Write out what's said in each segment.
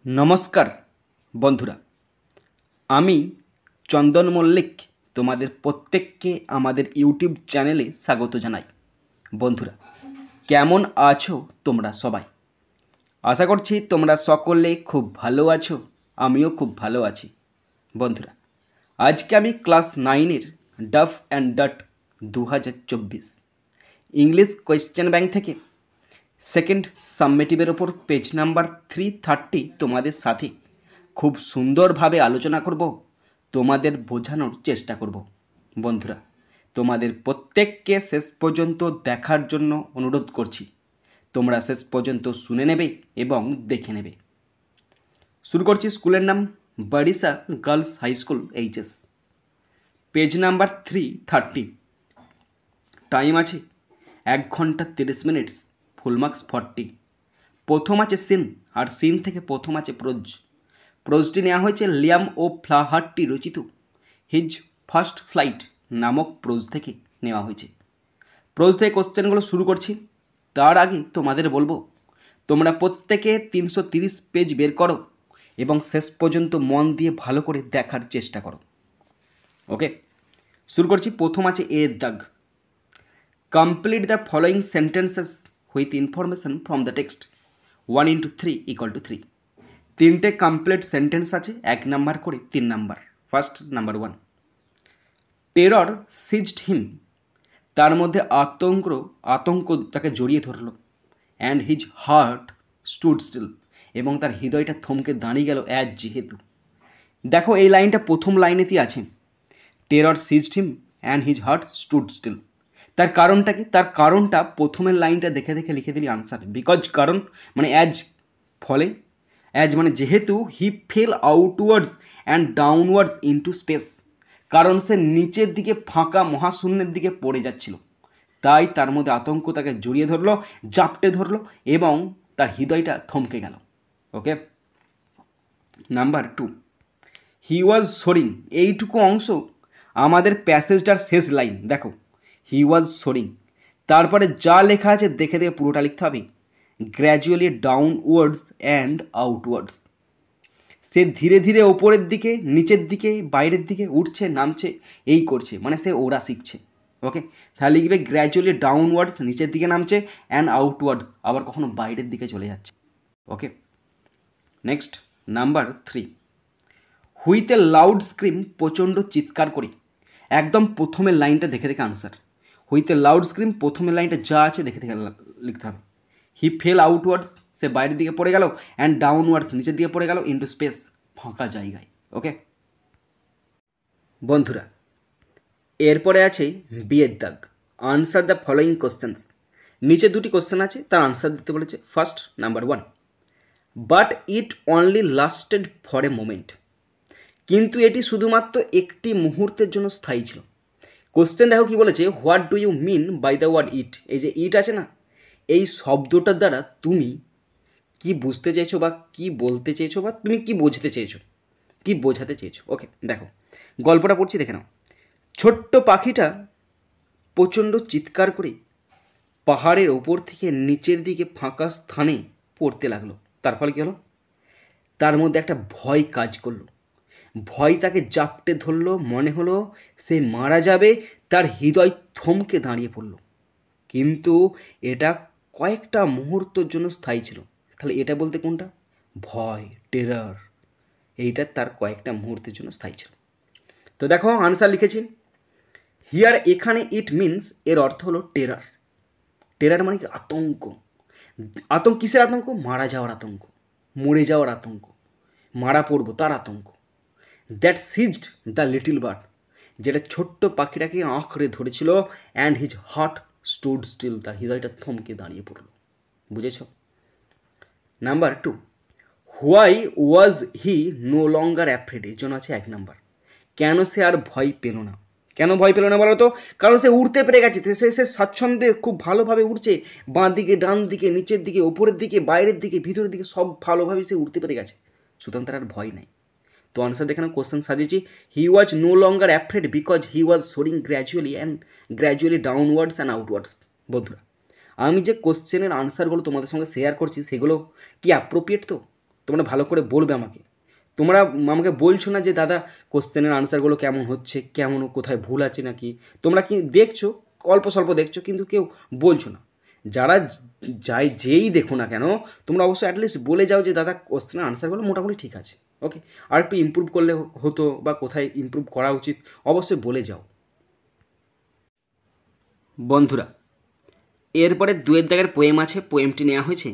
নমস্কার বন্ধুরা, আমি চন্দন মল্লিক তোমাদের প্রত্যেককে আমাদের ইউটিউব চ্যানেলে স্বাগত জানাই। বন্ধুরা, কেমন আছো তোমরা সবাই? আশা করছি তোমরা সকলে খুব ভালো আছো, আমিও খুব ভালো আছি। বন্ধুরা, আজকে আমি ক্লাস 9-এর Duff and Dutt 2024 English question bank থেকে সেকেন্ড সাবমেটিভের ওপর পেজ নাম্বার 330 তোমাদের সাথে খুব সুন্দরভাবে আলোচনা করব, তোমাদের বোঝানোর চেষ্টা করব। বন্ধুরা, তোমাদের প্রত্যেককে শেষ পর্যন্ত দেখার জন্য অনুরোধ করছি। তোমরা শেষ পর্যন্ত শুনে নেবে এবং দেখে নেবে। শুরু করছি। স্কুলের নাম Barisha girls high school HS. Page number 330। Time আছে 1 ঘন্টা 30 মিনিট, ফুল মার্কস 40। প্রথম আছে সিন, আর সিন থেকে প্রথম আছে প্রোজ। প্রোজটি নেওয়া হয়েছে লিয়াম ও ফ্লাহার্টি রচিত হিজ ফার্স্ট ফ্লাইট নামক প্রোজ থেকে নেওয়া হয়েছে। প্রোজ থেকে কোশ্চেনগুলো শুরু করছি। তার আগে তোমাদের বলবো, তোমরা প্রত্যেকে 330 পেজ বের করো এবং শেষ পর্যন্ত মন দিয়ে ভালো করে দেখার চেষ্টা করো। ওকে, শুরু করছি। প্রথম আছে এর দাগ। Complete the following sentences with information from the text 1 into 3 = 3। তিনটে কমপ্লিট সেন্টেন্স আছে, 1 নাম্বার করে 3 number. First number 1, terror seized him. তার মধ্যে আতঙ্ক তাকে জড়িয়ে ধরল। And his heart stood still, এবং তার হৃদয়টা থমকে দাঁড়িয়ে গেল। অ্যাজ যেহেতু, দেখো এই লাইনটা প্রথম লাইনেতেই আছে। Terror seized him and his heart stood still. তার কারণটা কি? তার কারণটা প্রথমের লাইনটা দেখে দেখে লিখে দিলি আনসার। বিকজ কারণ মানে অ্যাজ, ফলে অ্যাজ মানে যেহেতু he fell outwards and downwards into space, কারণ সে নিচের দিকে ফাঁকা মহাশূন্যের দিকে পড়ে যাচ্ছিল, তাই তার মধ্যে আতঙ্ক তাকে জড়িয়ে ধরলো, জাপটে ধরলো এবং তার হৃদয়টা থমকে গেল। ওকে, নাম্বার 2, হি ওয়াজ সোরিং। এইটুকু অংশ আমাদের প্যাসেজটার শেষ লাইন। দেখো, হি ওয়াজ সোরিং, তারপরে যা লেখা আছে দেখে দেখে পুরোটা লিখতে হবে। গ্র্যাজুয়ালি ডাউনওয়ার্ডস অ্যান্ড আউটওয়ার্ডস, সে ধীরে ধীরে ওপরের দিকে, নিচের দিকে, বাইরের দিকে উঠছে, নামছে, এই করছে, মানে সে ওরা শিখছে। ওকে, তাহলে লিখবে গ্র্যাজুয়ালি ডাউনওয়ার্ডস, নিচের দিকে নামছে, অ্যান্ড আউটওয়ার্ডস, আবার কখনো বাইরের দিকে চলে যাচ্ছে। Okay, next number 3, with a loud scream, প্রচণ্ড চিৎকার করে। একদম প্রথমের লাইনটা দেখে দেখে answer. With a loud scream, প্রথমের লাইনটা যা আছে দেখে দেখে লিখতে হবে। হি ফেল আউটওয়ার্ডস, সে বাইরের দিকে পড়ে গেল। অ্যান্ড ডাউনওয়ার্ডস, নিচের দিকে পড়ে গেল। ইনটু স্পেস, ফাঁকা জায়গায়। ওকে বন্ধুরা, এরপরে আছে বিয়ের দাগ। Answer the following questions. নিচে দুটি কোশ্চেন আছে, তার আনসার দিতে বলেছে। First number 1, but it only lasted for a moment. কিন্তু এটি শুধুমাত্র একটি মুহূর্তের জন্য স্থায়ী ছিল। কোশ্চেন দেখো কি বলেছে, what do you mean by the word it. এই যে ইট আছে না, এই শব্দটার দ্বারা তুমি কি বুঝতে চেয়েছো বা কি বলতে চেয়েছো বা তুমি কি বুঝতে চেয়েছো, কি বোঝাতে চেয়েছো। ওকে, দেখো গল্পটা পড়ছি, দেখে নাও। ছোট্ট পাখিটা প্রচণ্ড চিৎকার করে পাহাড়ের ওপর থেকে নিচের দিকে ফাঁকা স্থানে পড়তে লাগলো। তার ফলে কী হলো? তার মধ্যে একটা ভয় কাজ করলো। ভয় তাকে জাপটে ধরলো, মনে হলো সে মারা যাবে। তার হৃদয় থমকে দাঁড়িয়ে পড়ল। কিন্তু এটা কয়েকটা মুহূর্তের জন্য স্থায়ী ছিল। তাহলে এটা বলতে কোনটা? ভয়, টেরার, এইটা তার কয়েকটা মুহূর্তের জন্য স্থায়ী ছিল। তো দেখো আনসার লিখেছি হিয়ার, এখানে ইট মিনস, এর অর্থ হলো টেরার। টেরার মানে কি? আতঙ্ক। আতঙ্ক কিসের আতঙ্ক? মারা যাওয়ার আতঙ্ক, মরে যাওয়ার আতঙ্ক, মারা পড়বো তার আতঙ্ক। That seized the little bird, যেটা ছোট্ট পাখিটাকে আঁকড়ে ধরেছিল। And his heart stood still, তার হৃদয়টা থমকে দাঁড়িয়ে পড়ল। বুঝেছ? Number 2, why was he no longer afraid. এর জন্য আছে 1 নাম্বার। কেন সে আর ভয় পেল না? কেন ভয় পেল না বলো তো? কারণ সে উড়তে পেরে গেছে। সে স্বাচ্ছন্দ্যে খুব ভালোভাবে উড়ছে। বাঁ দিকে, ডান দিকে, নিচের দিকে, ওপরের দিকে, বাইরের দিকে, ভিতরের দিকে, সব ভালোভাবে সে উড়তে পেরে গেছে। সুতরাং তার আর ভয় নাই। তো আনসার দেখে না, কোশ্চেন সাজিয়েছি he was no longer afraid because he was soaring gradually downwards and outwards. বন্ধুরা, আমি যে কোশ্চেনের আনসারগুলো তোমাদের সঙ্গে শেয়ার করছি সেগুলো কি অ্যাপ্রোপ্রিয়েট? তো তোমরা ভালো করে বলবে আমাকে। তোমরা আমাকে বলছো না যে দাদা কোশ্চেনের আনসারগুলো কেমন হচ্ছে, কেমন কোথায় ভুল আছে নাকি। তোমরা কি দেখছো, অল্প স্বল্প দেখছো, কিন্তু কেউ বলছো না। যারা যেই দেখো না কেন, তোমরা অবশ্যই অ্যাটলিস্ট বলে যাও যে দাদা কোশ্চেনের আনসারগুলো মোটামুটি ঠিক আছে, ওকে, আর একটু ইমপ্রুভ করলে হতো বা কোথায় ইমপ্রুভ করা উচিত অবশ্যই বলে যাও। বন্ধুরা, এরপরে 2 দাগের পোয়েম আছে। পোয়েমটি নেওয়া হয়েছে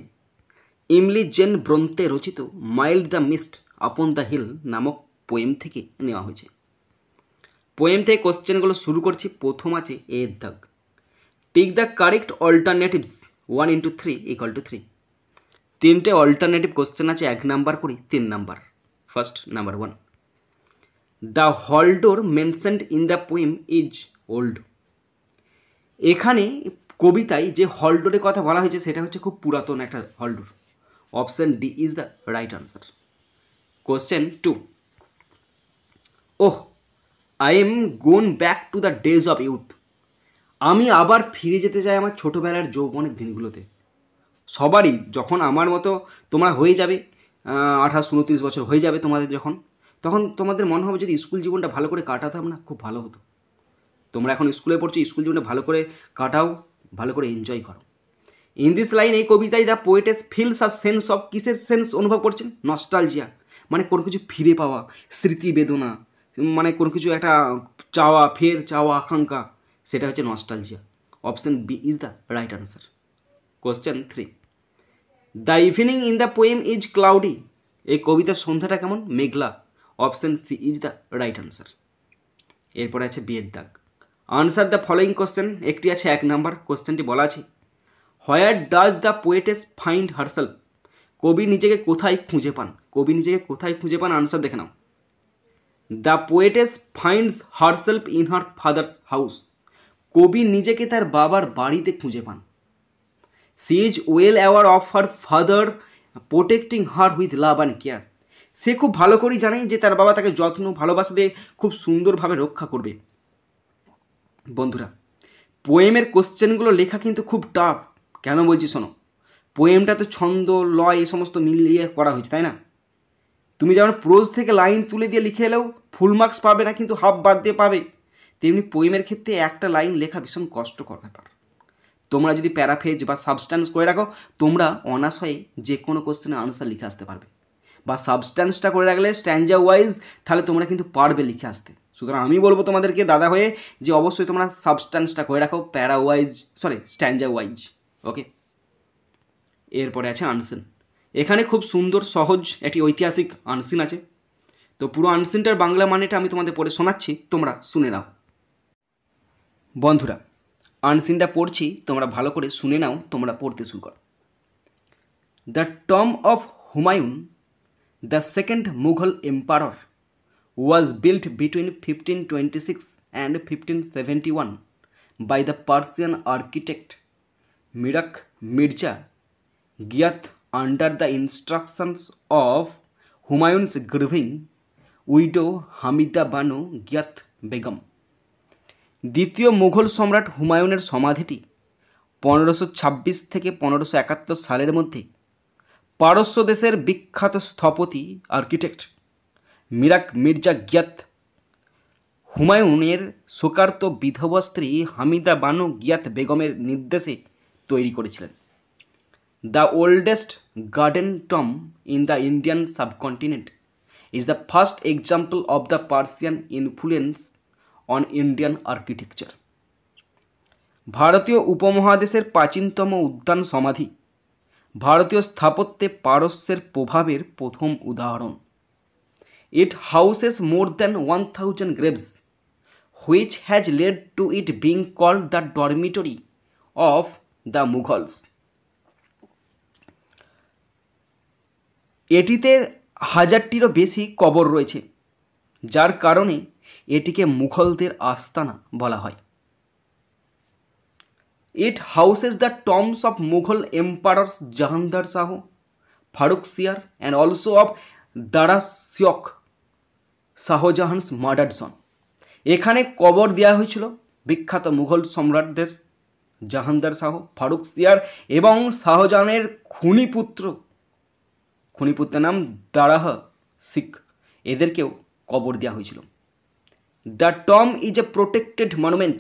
ইমলি জেন ব্রন্তে রচিত mild the mist upon the hill নামক পোয়েম থেকে নেওয়া হয়েছে। পোয়েম থেকে কোশ্চেনগুলো শুরু করছি। প্রথম আছে এর দাগ, tick the correct alternatives 1 into 3 = 3। 3টে অল্টারনেটিভ কোশ্চেন আছে, 1 নাম্বার করে 3 number. First number 1, the hall door mentioned in the poem is old. এখানে কবিতায় যে হলডোরের কথা বলা হয়েছে সেটা হচ্ছে খুব পুরাতন একটা hall door. Option D is the right answer. Question 2, oh I am gone back to the days of youth. আমি আবার ফিরে যেতে চাই আমার ছোটোবেলার যৌবনের দিনগুলোতে। সবারই যখন আমার মতো তোমরা হয়ে যাবে, 28-29 বছর হয়ে যাবে তোমাদের যখন, তখন তোমাদের মনে হবে যদি স্কুল জীবনটা ভালো করে কাটাতাম না, খুব ভালো হতো। তোমরা এখন স্কুলে পড়ছো, স্কুল জীবনটা ভালো করে কাটাও, ভালো করে এনজয় করো। ইন দিস লাইন, এই কবিতায় the poetess feels a sense of, কিসের সেন্স অনুভব করছেন? নস্টালজিয়া, মানে কোনো কিছু ফিরে পাওয়া, স্মৃতি বেদনা, মানে কোনো কিছু একটা চাওয়া, ফের চাওয়া, আকাঙ্ক্ষা, সেটা হচ্ছে nostalgia. Option B is the right answer. Question 3, the evening in the poem is cloudy. এই কবিতার সন্ধ্যাটা কেমন? মেঘলা। Option C is the right answer. এরপরে আছে বিয়ের দাগ, আনসার দ্য ফলোয়িং কোশ্চেন। একটি আছে 1 নাম্বার। কোশ্চেনটি বলা আছে, where does the poetess find herself. কবি নিজেকে কোথায় খুঁজে পান? কবি নিজেকে কোথায় খুঁজে পান? আনসার দেখে নাও। The poetess finds herself in her father's house. কবি নিজেকে তার বাবার বাড়িতে খুঁজে পান। She is well aware of her father protecting her with love and care. সে খুব ভালো করেই জানে যে তার বাবা তাকে যত্ন ভালোবাসা দিয়ে খুব সুন্দরভাবে রক্ষা করবে। বন্ধুরা, পোয়েমের কোশ্চেনগুলো লেখা কিন্তু খুব টাফ। কেন বলছি শোনো, পোয়েমটা তো ছন্দ, লয় এ সমস্ত মিলিয়ে করা হয়েছে, তাই না? তুমি যেমন প্রোজ থেকে লাইন তুলে দিয়ে লিখে এলেও ফুল মার্কস পাবে না, কিন্তু হাফ বাদ দিয়ে পাবে, তেমনি পোয়েমের ক্ষেত্রে একটা লাইন লেখা ভীষণ কষ্টকর ব্যাপার। তোমরা যদি প্যারাফ্রেজ বা সাবস্ট্যান্স করে রাখো, তোমরা অনায়াসে যে কোনো কোশ্চেনের আনসার লিখে আসতে পারবে। বা সাবস্ট্যান্সটা করে রাখলে স্ট্যান্ডা ওয়াইজ, তাহলে তোমরা কিন্তু পারবে লিখে আসতে। সুতরাং আমি বলবো তোমাদেরকে দাদা হয়ে যে অবশ্যই তোমরা সাবস্ট্যান্সটা করে রাখো প্যারা ওয়াইজ, স্ট্যান্ডা ওয়াইজ, ওকে। এরপরে আছে আনসিন। এখানে খুব সুন্দর সহজ একটি ঐতিহাসিক আনসিন আছে। তো পুরো আনসিনটার বাংলা মানেটা আমি তোমাদের পড়ে শোনাচ্ছি, তোমরা শুনে নাও। বন্ধুরা, আনসিনটা পড়ছি, তোমরা ভালো করে শুনে নাও, তোমরা পড়তে শুরু করো। The tomb of Humayun, the second Mughal emperor, was built between 1526 and 1571 by the Persian architect Mirak Mirza Ghiat under the instructions of Humayun's grieving widow Hamida Banu Ghiat Begum। দ্বিতীয় মুঘল সম্রাট হুমায়ুনের সমাধিটি 1526 থেকে 1571 সালের মধ্যে পারস্য দেশের বিখ্যাত স্থপতি আর্কিটেক্ট মিরাক মির্জা গিয়াত হুমায়ুনের শোকার্ত বিধবা স্ত্রী হামিদা বানু গিয়াত বেগমের নির্দেশে তৈরি করেছিলেন। The oldest garden Tom in the Indian subcontinent is the first example of the Persian influence on Indian architecture. ভারতীয় উপমহাদেশের প্রাচীনতম উদ্যান সমাধি ভারতীয় স্থাপত্যে পারস্যের প্রভাবের প্রথম উদাহরণ। It houses more than 1000 graves, which has led to it being called the dormitory of the Mughals. এটিতে 1000টিরও বেশি কবর রয়েছে, যার কারণে এটিকে মুঘলদের আস্তানা বলা হয়। It houses the tombs of Mughal emperors Jahandar Shahu, Farrukhsiyar and also of Dara Syok, Shahjahan's murdered son. এখানে কবর দেওয়া হয়েছিল বিখ্যাত মুঘল সম্রাটদের জাহানদার শাহ, ফারুকসিয়ার এবং শাহজাহানের খুনি পুত্র খনিপুত্রের নাম দারাহ শিখ, এদেরকেও কবর দেওয়া হয়েছিল। The tomb is a protected monument,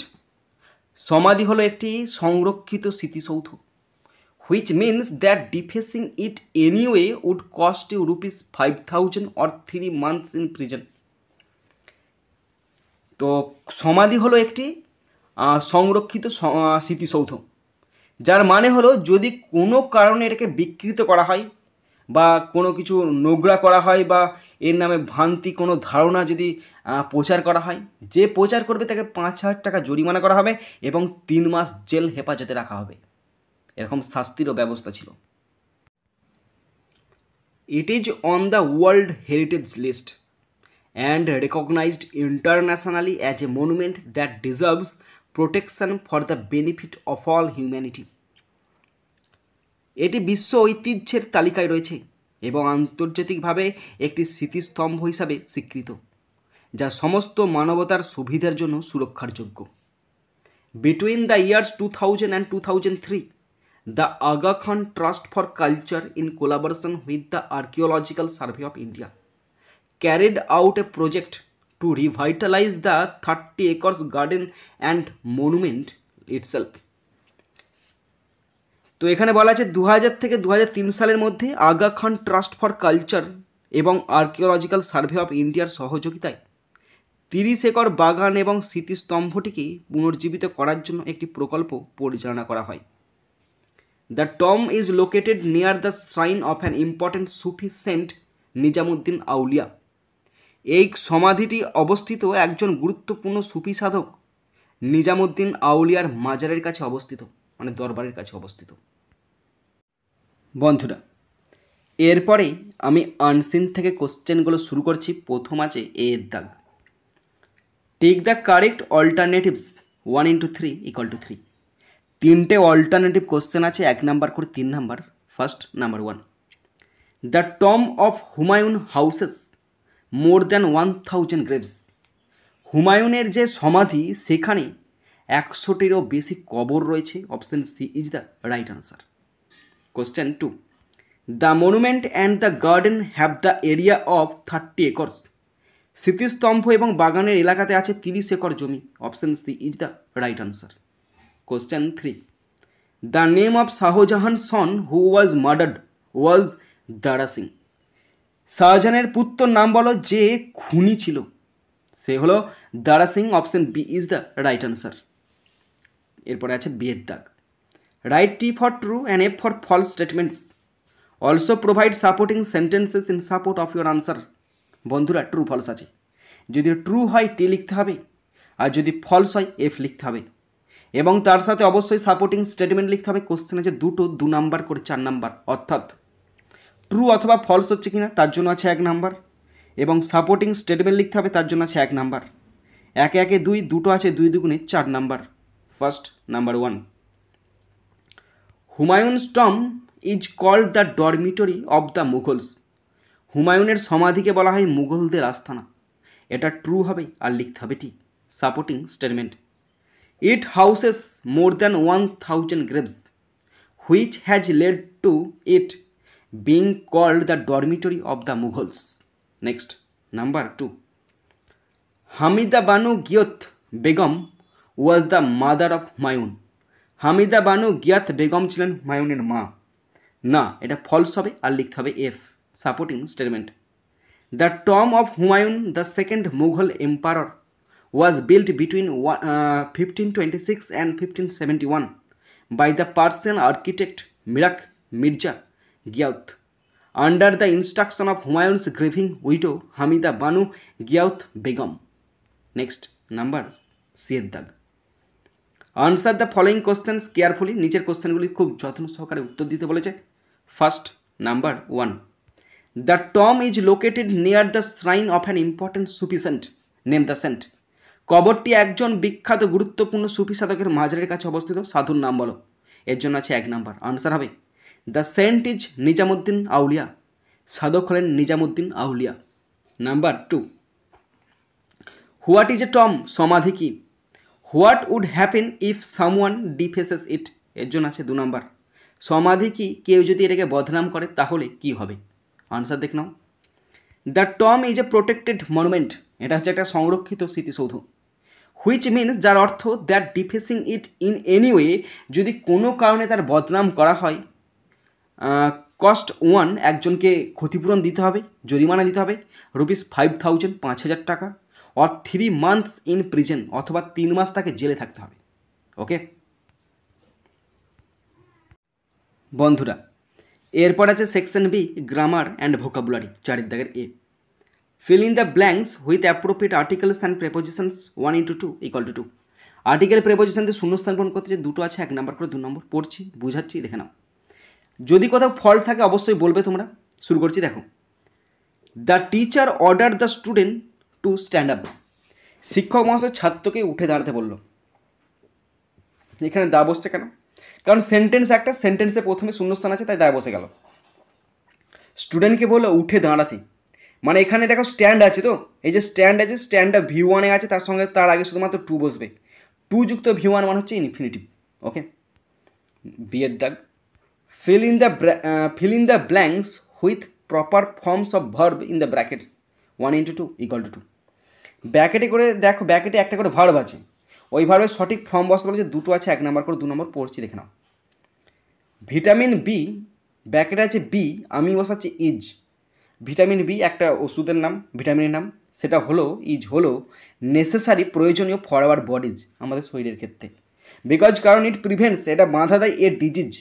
সমাধি হলো একটি সংরক্ষিত স্মৃতিসৌধ। Which means that defacing it anyway would cost you ₹5,000 or 3 months in prison. তো সমাধি হলো একটি সংরক্ষিত স্মৃতিসৌধ, যার মানে হলো যদি কোনো কারণে এটাকে বিকৃত করা হয় বা কোনো কিছু নোংরা করা হয় বা এর নামে ভ্রান্তি কোনো ধারণা যদি প্রচার করা হয়, যে প্রচার করবে তাকে 5,000 টাকা জরিমানা করা হবে এবং 3 মাস জেল হেফাজতে রাখা হবে, এরকম শাস্তিরও ব্যবস্থা ছিল। It is on the world heritage list and recognized internationally as a monument that deserves protection for the benefit of all humanity. এটি বিশ্ব ঐতিহ্যের তালিকায় রয়েছে এবং আন্তর্জাতিকভাবে একটি স্মৃতিস্তম্ভ হিসাবে স্বীকৃত, যা সমস্ত মানবতার সুবিধার জন্য সুরক্ষার যোগ্য। Between the years 2000 and 2003, the Aga Khan Trust for Culture, in collaboration with the Archaeological Survey of India, carried out a project to revitalize the 30 acres garden and monument itself. তো এখানে বলা আছে 2000 থেকে 2003 সালের মধ্যে Aga Khan trust for culture এবং archaeological survey of ইন্ডিয়ার সহযোগিতায় 30 একর বাগান এবং স্মৃতিস্তম্ভটিকে পুনর্জীবিত করার জন্য একটি প্রকল্প পরিচালনা করা হয়। The tomb is located near the shrine of an important Sufi saint Nizamuddin Auliya. এই সমাধিটি অবস্থিত একজন গুরুত্বপূর্ণ সুফি সাধক নিজামুদ্দিন আউলিয়ার মাজারের কাছে অবস্থিত, মানে দরবারের কাছে অবস্থিত। বন্ধুরা, এরপরে আমি আনসিন থেকে কোশ্চেনগুলো শুরু করছি। প্রথম আছে এ এর দাগ। Take the correct alternatives 1 into 3 = 3। তিনটে অল্টারনেটিভ কোশ্চেন আছে, 1 নাম্বার করে 3 number. First number 1, the tomb of Humayun houses more than 1000 graves. হুমায়ুনের যে সমাধি সেখানে 100টিরও বেশি কবর রয়েছে। Option C is the right answer. Question 2, the monument and the garden have the area of 30 acres. স্মৃতিস্তম্ভ এবং বাগানের এলাকাতে আছে 30 একর জমি। Option C is the right answer. Question 3, the name of Shahjahan son who was murdered was দারা সিং। শাহজাহানের পুত্র নাম বলো যে খুনি ছিল, সে হলো Dara Singh. Option B is the right answer. এরপরে আছে বি এর দাগ। Write T for true and F for false statements. Also provide supporting sentences in support of your answer. বন্ধুরা, ট্রু ফলস আছে, যদি ট্রু হয় টি লিখতে হবে, আর যদি ফলস হয় এফ লিখতে হবে, এবং তার সাথে অবশ্যই সাপোর্টিং স্টেটমেন্ট লিখতে হবে। কোশ্চেন আছে দুটো 2 নাম্বার করে 4 নাম্বার, অর্থাৎ ট্রু অথবা ফলস হচ্ছে কিনা তার জন্য আছে 1 নাম্বার, এবং সাপোর্টিং স্টেটমেন্ট লিখতে হবে তার জন্য আছে 1 নাম্বার। 1 1 2, দুটো আছে 2 2 4 number. First number 1, Humayun's tomb is called the dormitory of the Mughals. হুমায়ুনের সমাধিকে বলা হয় মুঘলদের আস্তানা। এটা ট্রু হবে আর লিখতে হবে T. Supporting statement, it houses more than 1000 graves which has led to it being called the dormitory of the Mughals. Next number 2, Hamida Banu Ghiyat Begum was the mother of Humayun. Hamida Banu Ghiyat Begum ছিলেন হুমায়ুনের মা। না, এটা ফলস হবে আর লিখতে হবে F. Supporting statement, the tomb of Humayun the second Mughal empire was built between 1526 and 1571 by the Persian architect Mirak Mirza Ghiyath under the instruction of Humayun's grieving widow Hamida Banu Ghiyath Begum. Next, number C এর দাগ। Answer the following questions carefully. নিচের কোশ্চেনগুলি খুব যত্ন সহকারে উত্তর দিতে বলেছে। First number 1, the tomb is located near the shrine of an important Sufi saint, name the saint. কবরটি একজন বিখ্যাত গুরুত্বপূর্ণ সুফি সাধকের মাজারের কাছে অবস্থিত। সাধুর নাম বলো, এর জন্য আছে 1 নাম্বার। আনসার হবে the saint is Nizamuddin Auliya. সাধক হলেন Nizamuddin Auliya. Number 2, what is a tomb, সমাধি কি? What would happen if someone defaces it, এর জন্য আছে 2 নাম্বার। সমাধি কি, কেউ যদি এটাকে বদনাম করে তাহলে কি হবে? আনসার দেখ নাও। The tomb is a protected monument, এটা হচ্ছে একটা সংরক্ষিত স্মৃতিসৌধ। হুইচ মিনস, যার অর্থ that defacing it in any way, যদি কোনো কারণে তার বদনাম করা হয়, কস্ট ওয়ান, একজনকে ক্ষতিপূরণ দিতে হবে, জরিমানা দিতে হবে, ₹5,000 5,000 টাকা, অর 3 months ইন প্রিজন, অথবা 3 মাস তাকে জেলে থাকতে হবে। ওকে বন্ধুরা, এরপর আছে section B, grammar and vocabulary, 4 দাগের A. Fill in the blanks with appropriate articles and prepositions 1:2 = 2। Article preposition দিয়ে শূন্যস্থান পূরণ করতে যে দুটো আছে, 1 নম্বর করে 2 নম্বর, পড়ছি বুঝাচ্ছি দেখে নাও। যদি কোথাও ফল্ট থাকে অবশ্যই বলবে তোমরা। শুরু করছি, দেখো। The teacher order the student to stand up, শিক্ষক মহাশয় ছাত্রকে উঠে দাঁড়াতে বলল। এখানে দা বসছে কেন? কারণ সেন্টেন্স একটা, সেন্টেন্সে প্রথমে শূন্যস্থান আছে, তাই দায় বসে গেল। স্টুডেন্টকে বললো উঠে দাঁড়াতে, মানে এখানে দেখো স্ট্যান্ড আছে, তো এই যে স্ট্যান্ড আছে, স্ট্যান্ডটা V1 আছে, তার সঙ্গে তার আগে শুধুমাত্র টু বসবে। 2 যুক্ত V1 মানে হচ্ছে ইনফিনিটিভ। ওকে, বিয়ের দাগ। Feel in the blanks with proper forms of verb in the brackets 1:2 = 2। ব্র্যাকেটে করে দেখো, ব্র্যাকেটে একটা করে ভার্ব আছে, ওই ভার্বের সঠিক ফর্ম বসাতে বলেছে, দুটো আছে, 1 নম্বর করে 2 নম্বর, পড়ছি দেখে নাও। ভিটামিন বি, ব্র্যাকেটে আছে বি, আমি বসাচ্ছি ইজ। ভিটামিন বি একটা ওষুধের নাম, ভিটামিনের নাম, সেটা হলো ইজ হলো নেসেসারি, প্রয়োজনীয় ফর আওয়ার বডিজ, আমাদের শরীরের ক্ষেত্রে। বিকজ, কারণ ইট প্রিভেন্টস, এটা বাঁধা দেয় এ ডিজিজ,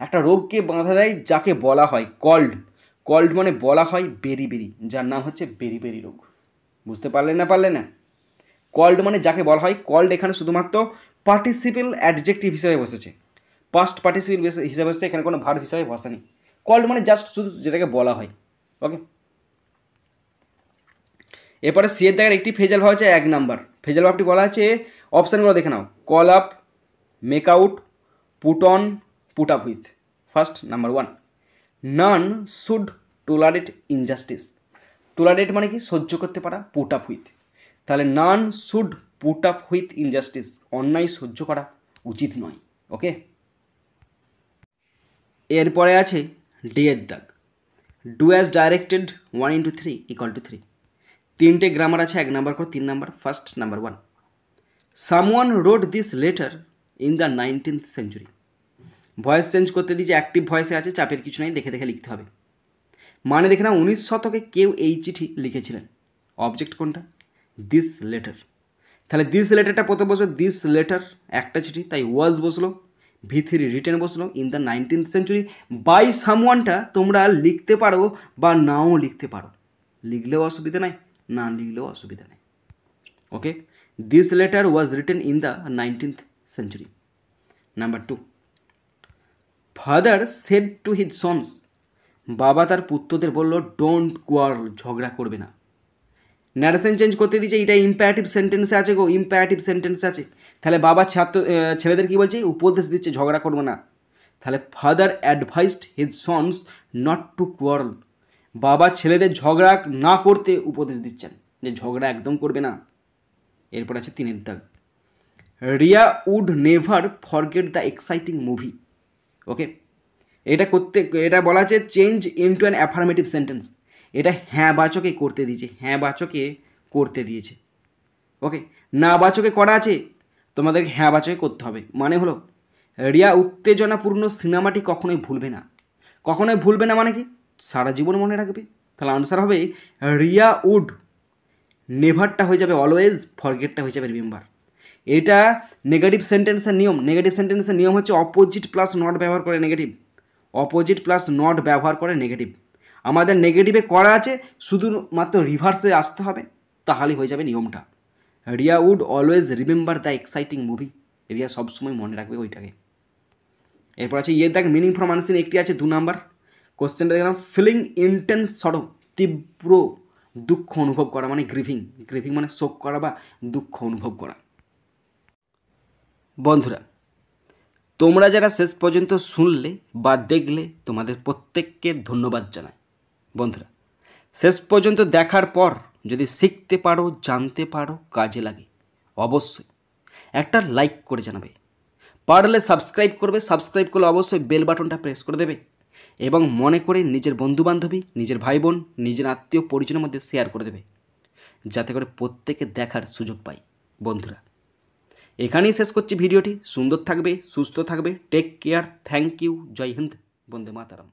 একটা রোগকে বাঁধা দেয় যাকে বলা হয় কল্ড। কল্ড মানে বলা হয় বেরি, যার নাম হচ্ছে বেরি রোগ। বুঝতে পারলে না? কল্ড মানে যাকে বলা হয়। কল্ড এখানে শুধুমাত্র পার্টিসিপেল অ্যাডজেক্টিভ হিসেবে বসেছে, পাস্ট পার্টিসিপেল হিসেবে বসেছে, এখানে কোনো ভার্ব হিসাবে বসেনি। কল্ড মানে জাস্ট শুধু যেটাকে বলা হয়। ওকে, এরপরে সি এর জায়গায় একটি ফ্রেজাল ভাব আছে 1 নাম্বার। ফ্রেজাল ভাবটি বলা আছে, অপশানগুলো দেখে নাও। Call up, make out, put on, put up with. First number 1, none should tolerate injustice. Tolerate মানে কি? সহ্য করতে পারা। পুট আপ উইথ, তাহলে none should put up with injustice, অন্যায় সহ্য করা উচিত নয়। ওকে, এরপরে আছে ডি এর দাগ। Do as directed 1:3 = 3। 3টে গ্রামার আছে, 1 নাম্বার করে 3 number. First number 1, someone wrote this letter in the 19th century। Voice change করতে দিয়েছে, অ্যাক্টিভ ভয়েসে আছে, চাপের কিছু নেই, দেখে দেখে লিখতে হবে। মানে দেখে না, 19 শতকে কেউ এই চিঠি লিখেছিলেন। অবজেক্ট কোনটা? This letter. তাহলে দিস লেটারটা প্রথমে বসবে, দিস লেটার একটা চিঠি, তাই ওয়াজ বসলো, V3 রিটেন বসলো, in the 19th century by সামওয়ানটা তোমরা লিখতে পারো বা নাও লিখতে পারো, লিখলেও অসুবিধা নাই, না লিখলেও অসুবিধা নেই। Okay, this letter was written in the 19th century। Number 2, father said to his sons, বাবা তার পুত্রদের বলল, ডোন্ট কোয়ার্ল, ঝগড়া করবে না। ন্যারেশন চেঞ্জ করতে দিয়েছে, এটা ইম্পারেটিভ সেন্টেন্সে আছে গো, ইম্পারেটিভ সেন্টেন্সে আছে। তাহলে বাবা ছেলেদের কি বলছে? উপদেশ দিচ্ছে, ঝগড়া করবে না। তাহলে father advised his sons not to quarrel, বাবা ছেলেদের ঝগড়া না করতে উপদেশ দিচ্ছেন, যে ঝগড়া একদম করবে না। এরপর আছে 3 দাগ, Riya would never forget the exciting movie. Okay, এটা বলা আছে change into an affirmative sentence, এটা হ্যাঁ বাচকে করতে দিয়েছে, হ্যাঁ বাচকে করতে দিয়েছে। ওকে, না বাচকে করা আছে, তোমাদেরকে হ্যাঁ বাচকে করতে হবে। মানে হলো, রিয়া উত্তেজনাপূর্ণ সিনেমাটি কখনোই ভুলবে না। কখনোই ভুলবে না মানে কি? সারা জীবন মনে রাখবে। তাহলে আনসার হবে রিয়া উড, নেভারটা হয়ে যাবে অলওয়েজ, ফরগেটটা হয়ে যাবে রিমেম্বার। এটা নেগেটিভ সেন্টেন্সের নিয়ম। নেগেটিভ সেন্টেন্সের নিয়ম হচ্ছে অপোজিট প্লাস নট ব্যবহার করে নেগেটিভ, অপোজিট প্লাস নট ব্যবহার করে নেগেটিভ। আমাদের নেগেটিভে করা আছে, শুধুমাত্র রিভার্সে আসতে হবে, তাহলেই হয়ে যাবে নিয়মটা। Riya would always remember the exciting movie, Riya সবসময় মনে রাখবে ওইটাকে। এরপর আছে ইয়ে দেখ, মিনিং ফ্রম আনসিন একটি আছে 2 নাম্বার। কোশ্চেনটা দেখলাম, ফিলিং ইন্টেন্স সরো, তীব্র দুঃখ অনুভব করা মানে গ্রিভিং, গ্রিভিং মানে শোক করা বা দুঃখ অনুভব করা। বন্ধুরা, তোমরা যারা শেষ পর্যন্ত শুনলে বা দেখলে, তোমাদের প্রত্যেককে ধন্যবাদ জানাই। বন্ধুরা, শেষ পর্যন্ত দেখার পর যদি শিখতে পারো, জানতে পারো, কাজে লাগে, অবশ্যই একটা লাইক করে জানাবে। পারলে সাবস্ক্রাইব করবে, সাবস্ক্রাইব করলে অবশ্যই বেল বাটনটা প্রেস করে দেবে, এবং মনে করে নিজের বন্ধুবান্ধবী, নিজের ভাই বোন, নিজের আত্মীয় পরিজনের মধ্যে শেয়ার করে দেবে, যাতে করে প্রত্যেকে দেখার সুযোগ পায়। বন্ধুরা, এখানেই শেষ করছি ভিডিওটি। সুন্দর থাকবে, সুস্থ থাকবে, take care, thank you, Jai Hind, Vande Mataram.